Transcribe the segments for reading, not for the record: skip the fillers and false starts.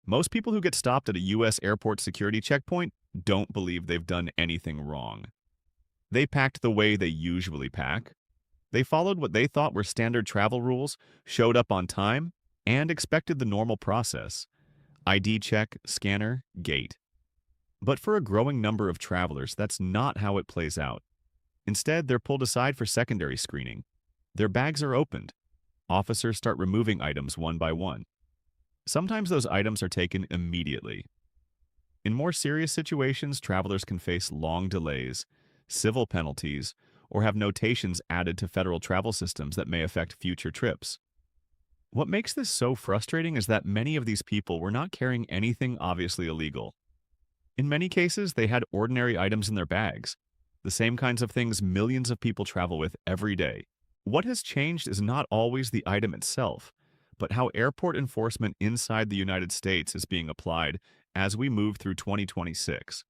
Most people who get stopped at a U.S. airport security checkpoint don't believe they've done anything wrong. They packed the way they usually pack. They followed what they thought were standard travel rules, showed up on time, and expected the normal process: ID check, scanner, gate. But for a growing number of travelers, that's not how it plays out. Instead, they're pulled aside for secondary screening. Their bags are opened. Officers start removing items one by one. Sometimes those items are taken immediately. In more serious situations, travelers can face long delays, civil penalties, or have notations added to federal travel systems that may affect future trips. What makes this so frustrating is that many of these people were not carrying anything obviously illegal. In many cases, they had ordinary items in their bags, the same kinds of things millions of people travel with every day. What has changed is not always the item itself, but how airport enforcement inside the United States is being applied as we move through 2026.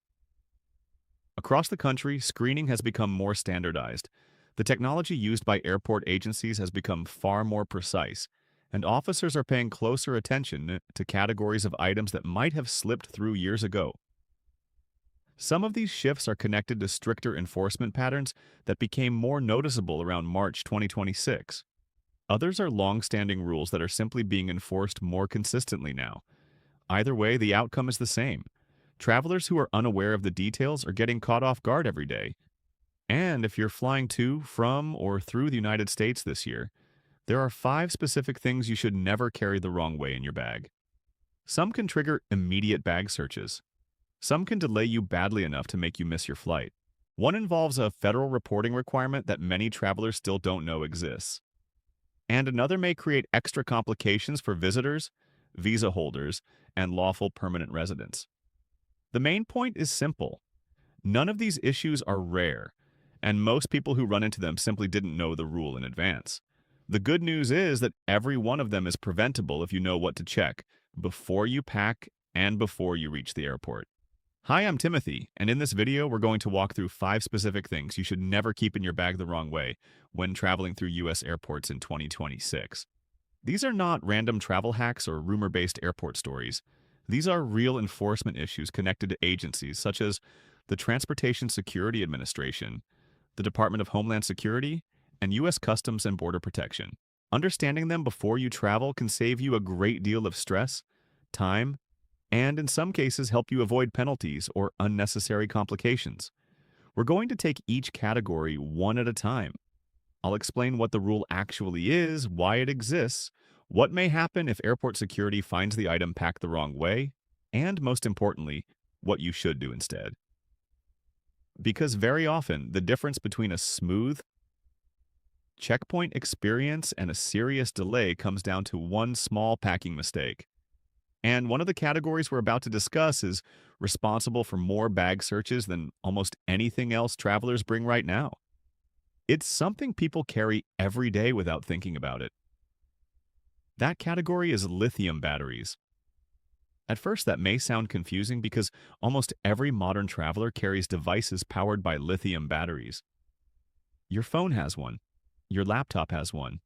Across the country, screening has become more standardized. The technology used by airport agencies has become far more precise, and officers are paying closer attention to categories of items that might have slipped through years ago. Some of these shifts are connected to stricter enforcement patterns that became more noticeable around March 2026. Others are long-standing rules that are simply being enforced more consistently now. Either way, the outcome is the same. Travelers who are unaware of the details are getting caught off guard every day. And if you're flying to, from, or through the United States this year, there are 5 specific things you should never carry the wrong way in your bag. Some can trigger immediate bag searches. Some can delay you badly enough to make you miss your flight. One involves a federal reporting requirement that many travelers still don't know exists. And another may create extra complications for visitors, visa holders, and lawful permanent residents. The main point is simple. None of these issues are rare, and most people who run into them simply didn't know the rule in advance. The good news is that every one of them is preventable if you know what to check before you pack and before you reach the airport. Hi, I'm Timothy, and in this video we're going to walk through 5 specific things you should never keep in your bag the wrong way when traveling through U.S. airports in 2026. These are not random travel hacks or rumor-based airport stories. These are real enforcement issues connected to agencies such as the Transportation Security Administration, the Department of Homeland Security, and U.S. Customs and Border Protection. Understanding them before you travel can save you a great deal of stress, time, and in some cases help you avoid penalties or unnecessary complications. We're going to take each category one at a time. I'll explain what the rule actually is, why it exists, what may happen if airport security finds the item packed the wrong way, and most importantly, what you should do instead. Because very often, the difference between a smooth checkpoint experience and a serious delay comes down to one small packing mistake. And one of the categories we're about to discuss is responsible for more bag searches than almost anything else travelers bring right now. It's something people carry every day without thinking about it. That category is lithium batteries. At first, that may sound confusing because almost every modern traveler carries devices powered by lithium batteries. Your phone has one. Your laptop has one.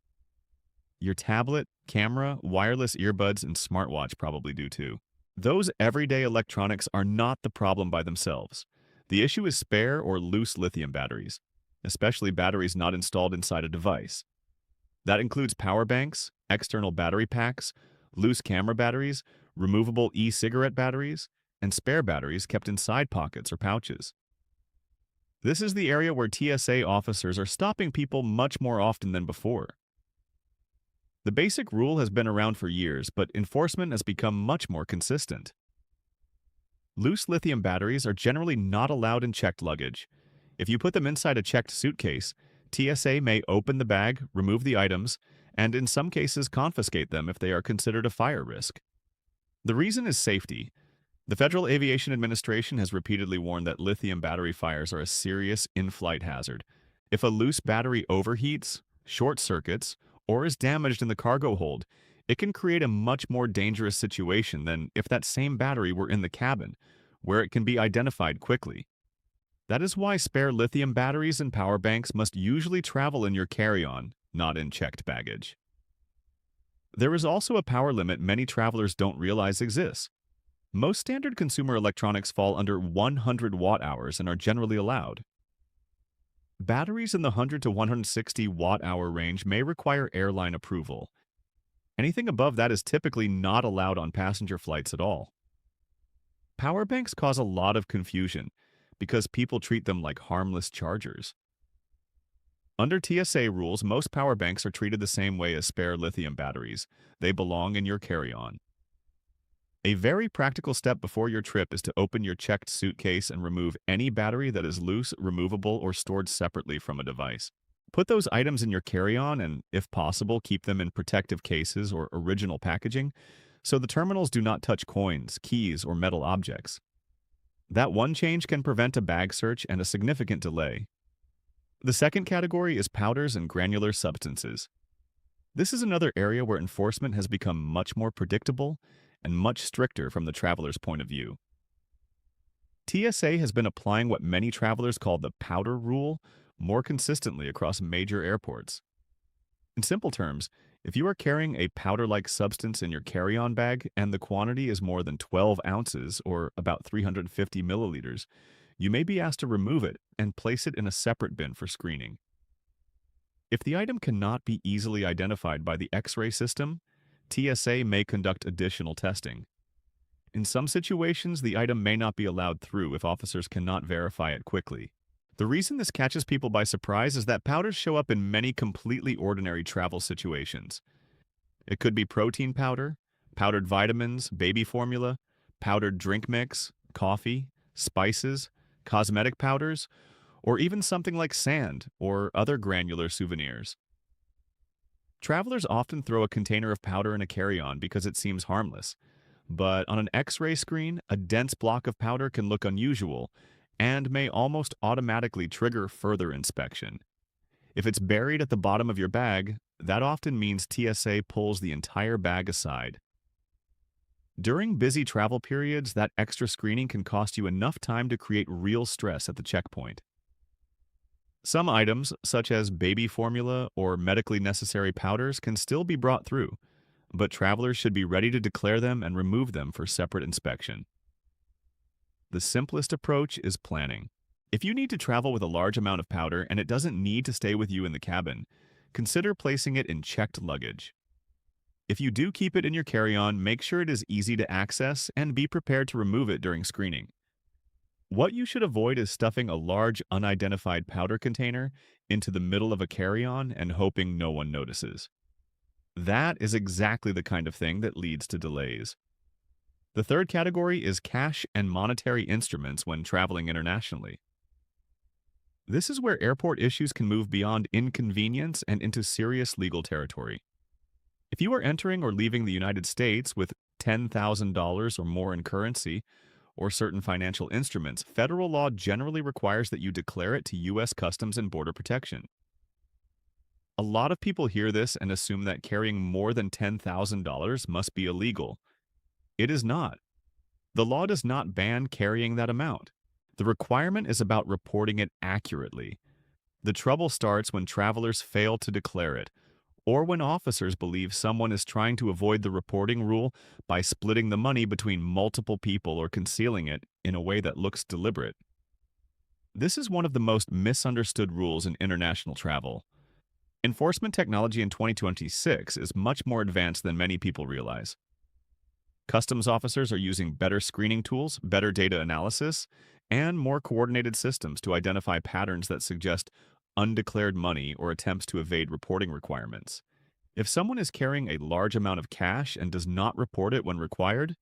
Your tablet, camera, wireless earbuds, and smartwatch probably do too. Those everyday electronics are not the problem by themselves. The issue is spare or loose lithium batteries, especially batteries not installed inside a device. That includes power banks, external battery packs, loose camera batteries, removable e-cigarette batteries, and spare batteries kept in side pockets or pouches. This is the area where TSA officers are stopping people much more often than before. The basic rule has been around for years, but enforcement has become much more consistent. Loose lithium batteries are generally not allowed in checked luggage. If you put them inside a checked suitcase, TSA may open the bag, remove the items, and in some cases confiscate them if they are considered a fire risk. The reason is safety. The Federal Aviation Administration has repeatedly warned that lithium battery fires are a serious in-flight hazard. If a loose battery overheats, short circuits, or is damaged in the cargo hold, it can create a much more dangerous situation than if that same battery were in the cabin, where it can be identified quickly. That is why spare lithium batteries and power banks must usually travel in your carry-on, not in checked baggage. There is also a power limit many travelers don't realize exists. Most standard consumer electronics fall under 100 watt-hours and are generally allowed. Batteries in the 100 to 160 watt-hour range may require airline approval. Anything above that is typically not allowed on passenger flights at all. Power banks cause a lot of confusion because people treat them like harmless chargers. Under TSA rules, most power banks are treated the same way as spare lithium batteries. They belong in your carry-on. A very practical step before your trip is to open your checked suitcase and remove any battery that is loose, removable, or stored separately from a device. Put those items in your carry-on and, if possible, keep them in protective cases or original packaging so the terminals do not touch coins, keys, or metal objects. That one change can prevent a bag search and a significant delay. The second category is powders and granular substances. This is another area where enforcement has become much more predictable and much stricter from the traveler's point of view. TSA has been applying what many travelers call the powder rule more consistently across major airports. In simple terms, if you are carrying a powder-like substance in your carry-on bag and the quantity is more than 12 ounces or about 350 milliliters, you may be asked to remove it and place it in a separate bin for screening. If the item cannot be easily identified by the X-ray system, TSA may conduct additional testing. In some situations, the item may not be allowed through if officers cannot verify it quickly. The reason this catches people by surprise is that powders show up in many completely ordinary travel situations. It could be protein powder, powdered vitamins, baby formula, powdered drink mix, coffee, spices, cosmetic powders, or even something like sand or other granular souvenirs. Travelers often throw a container of powder in a carry-on because it seems harmless, but on an X-ray screen, a dense block of powder can look unusual and may almost automatically trigger further inspection. If it's buried at the bottom of your bag, that often means TSA pulls the entire bag aside. During busy travel periods, that extra screening can cost you enough time to create real stress at the checkpoint. Some items, such as baby formula or medically necessary powders, can still be brought through, but travelers should be ready to declare them and remove them for separate inspection. The simplest approach is planning. If you need to travel with a large amount of powder and it doesn't need to stay with you in the cabin, consider placing it in checked luggage. If you do keep it in your carry-on, make sure it is easy to access and be prepared to remove it during screening. What you should avoid is stuffing a large unidentified powder container into the middle of a carry-on and hoping no one notices. That is exactly the kind of thing that leads to delays. The third category is cash and monetary instruments when traveling internationally. This is where airport issues can move beyond inconvenience and into serious legal territory. If you are entering or leaving the United States with $10,000 or more in currency or certain financial instruments, federal law generally requires that you declare it to U.S. Customs and Border Protection. A lot of people hear this and assume that carrying more than $10,000 must be illegal. It is not. The law does not ban carrying that amount. The requirement is about reporting it accurately. The trouble starts when travelers fail to declare it, or when officers believe someone is trying to avoid the reporting rule by splitting the money between multiple people or concealing it in a way that looks deliberate. This is one of the most misunderstood rules in international travel. Enforcement technology in 2026 is much more advanced than many people realize. Customs officers are using better screening tools, better data analysis, and more coordinated systems to identify patterns that suggest undeclared money or attempts to evade reporting requirements. If someone is carrying a large amount of cash and does not report it when required,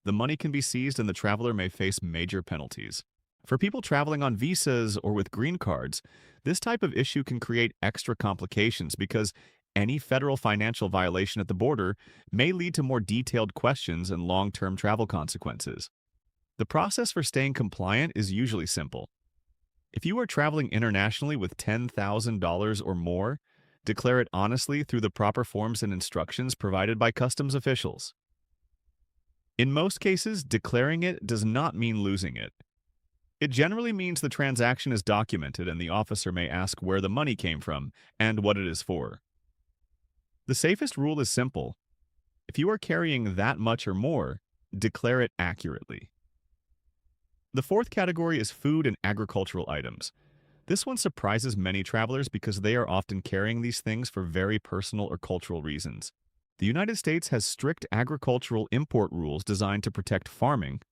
the money can be seized and the traveler may face major penalties. For people traveling on visas or with green cards, this type of issue can create extra complications because any federal financial violation at the border may lead to more detailed questions and long-term travel consequences. The process for staying compliant is usually simple. If you are traveling internationally with $10,000 or more, declare it honestly through the proper forms and instructions provided by customs officials. In most cases, declaring it does not mean losing it. It generally means the transaction is documented and the officer may ask where the money came from and what it is for. The safest rule is simple. If you are carrying that much or more, Declare it accurately. The fourth category is food and agricultural items. This one surprises many travelers because they are often carrying these things for very personal or cultural reasons. The United States has strict agricultural import rules designed to protect farming,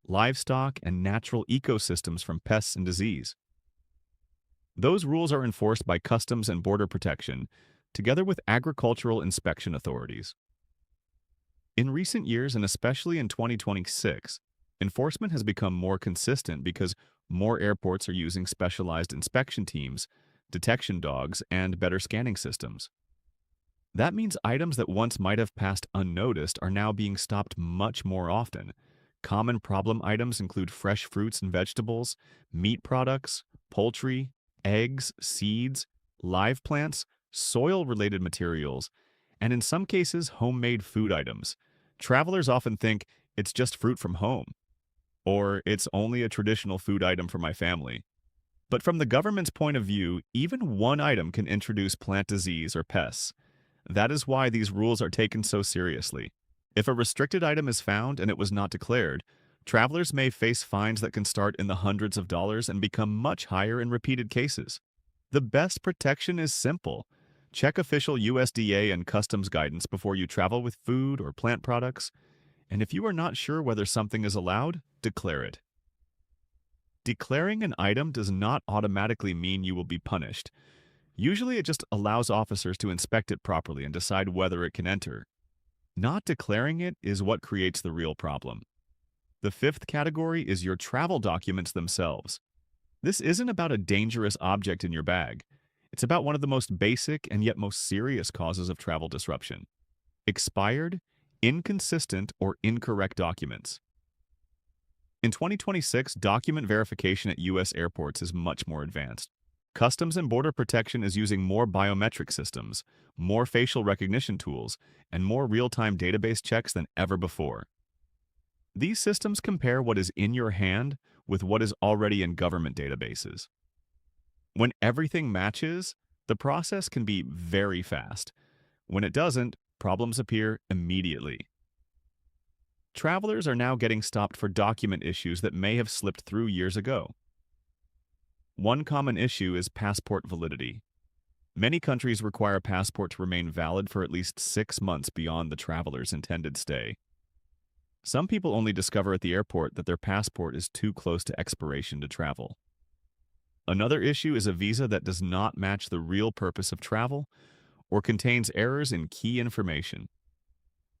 livestock, and natural ecosystems from pests and disease. Those rules are enforced by Customs and Border Protection, together with agricultural inspection authorities. In recent years, and especially in 2026, enforcement has become more consistent because more airports are using specialized inspection teams, detection dogs, and better scanning systems. That means items that once might have passed unnoticed are now being stopped much more often. Common problem items include fresh fruits and vegetables, meat products, poultry, eggs, seeds, live plants, soil-related materials, and in some cases, homemade food items. Travelers often think it's just fruit from home, or it's only a traditional food item for my family. But from the government's point of view, even one item can introduce plant disease or pests. That is why these rules are taken so seriously. If a restricted item is found and it was not declared, travelers may face fines that can start in the hundreds of dollars and become much higher in repeated cases. The best protection is simple. Check official USDA and customs guidance before you travel with food or plant products. And if you are not sure whether something is allowed, declare it. Declaring an item does not automatically mean you will be punished. Usually it just allows officers to inspect it properly and decide whether it can enter. Not declaring it is what creates the real problem. The fifth category is your travel documents themselves. This isn't about a dangerous object in your bag. It's about one of the most basic and yet most serious causes of travel disruption: expired, inconsistent, or incorrect documents. In 2026, document verification at U.S. airports is much more advanced. Customs and Border Protection is using more biometric systems, more facial recognition tools, and more real-time database checks than ever before. These systems compare what is in your hand with what is already in government databases. When everything matches, the process can be very fast. When it doesn't, problems appear immediately. Travelers are now getting stopped for document issues that may have slipped through years ago. One common issue is passport validity. Many countries require a passport to remain valid for at least 6 months beyond the traveler's intended stay. Some people only discover at the airport that their passport is too close to expiration to travel. Another issue is a visa that does not match the real purpose of travel or contains errors in key information.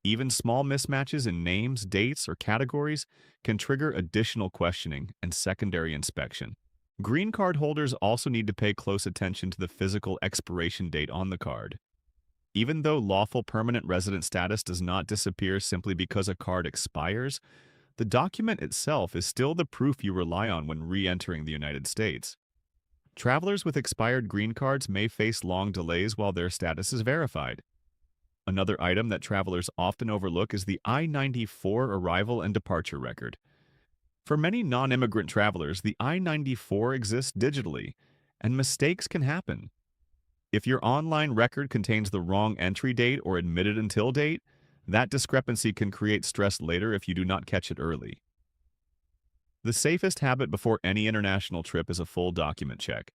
Even small mismatches in names, dates, or categories can trigger additional questioning and secondary inspection. Green card holders also need to pay close attention to the physical expiration date on the card. Even though lawful permanent resident status does not disappear simply because a card expires, the document itself is still the proof you rely on when re-entering the United States. Travelers with expired green cards may face long delays while their status is verified. Another item that travelers often overlook is the I-94 arrival and departure record. For many non-immigrant travelers, the I-94 exists digitally, and mistakes can happen. If your online record contains the wrong entry date or admitted until date, that discrepancy can create stress later if you do not catch it early. The safest habit before any international trip is a full document check.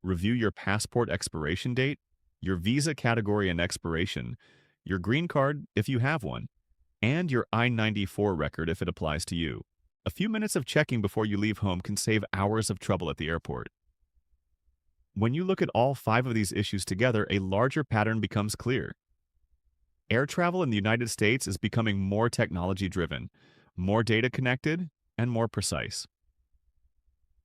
Review your passport expiration date, your visa category and expiration, your green card if you have one, and your I-94 record if it applies to you. A few minutes of checking before you leave home can save hours of trouble at the airport. When you look at all 5 of these issues together, a larger pattern becomes clear. Air travel in the United States is becoming more technology-driven, more data-connected, and more precise.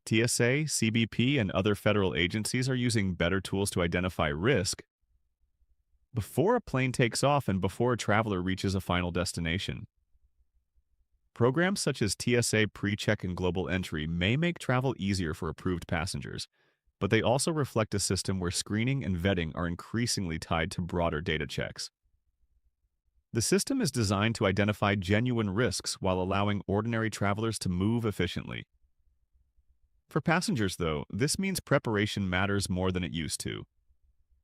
TSA, CBP, and other federal agencies are using better tools to identify risk before a plane takes off and before a traveler reaches a final destination. Programs such as TSA PreCheck and Global Entry may make travel easier for approved passengers, but they also reflect a system where screening and vetting are increasingly tied to broader data checks. The system is designed to identify genuine risks while allowing ordinary travelers to move efficiently. For passengers, though, this means preparation matters more than it used to.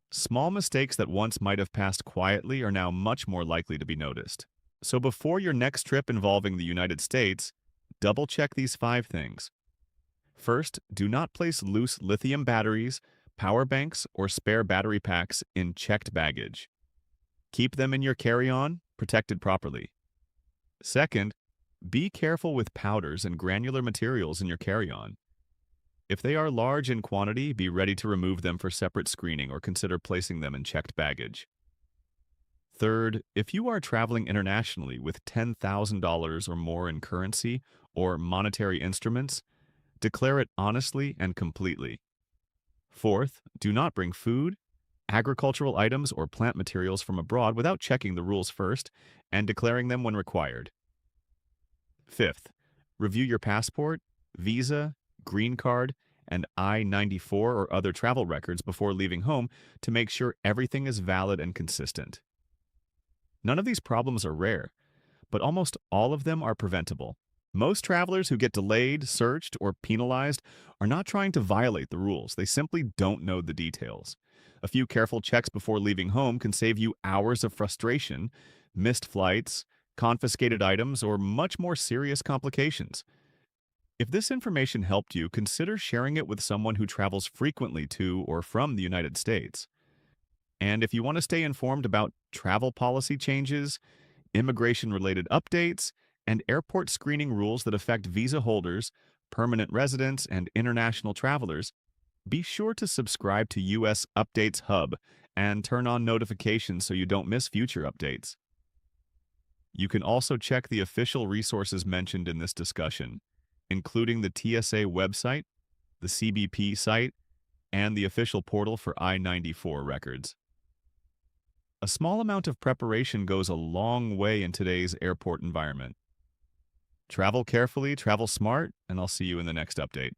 Small mistakes that once might have passed quietly are now much more likely to be noticed. So before your next trip involving the United States, double check these 5 things. First, do not place loose lithium batteries, power banks, or spare battery packs in checked baggage. Keep them in your carry-on, protected properly. Second, be careful with powders and granular materials in your carry-on. If they are large in quantity, be ready to remove them for separate screening or consider placing them in checked baggage. Third, if you are traveling internationally with $10,000 or more in currency or monetary instruments, declare it honestly and completely. Fourth, do not bring food, agricultural items, or plant materials from abroad without checking the rules first and declaring them when required. Fifth, review your passport, visa, green card, and I-94 or other travel records before leaving home to make sure everything is valid and consistent. None of these problems are rare, but almost all of them are preventable. Most travelers who get delayed, searched, or penalized are not trying to violate the rules. They simply don't know the details. A few careful checks before leaving home can save you hours of frustration, missed flights, confiscated items, or much more serious complications. If this information helped you, consider sharing it with someone who travels frequently to or from the United States. And if you want to stay informed about travel policy changes, immigration-related updates, and airport screening rules that affect visa holders, permanent residents, and international travelers, be sure to subscribe to U.S. Updates Hub and turn on notifications so you don't miss future updates. You can also check the official resources mentioned in this discussion, including the TSA website, the CBP site, and the official portal for I-94 records. A small amount of preparation goes a long way in today's airport environment. Travel carefully, travel smart, and I'll see you in the next update.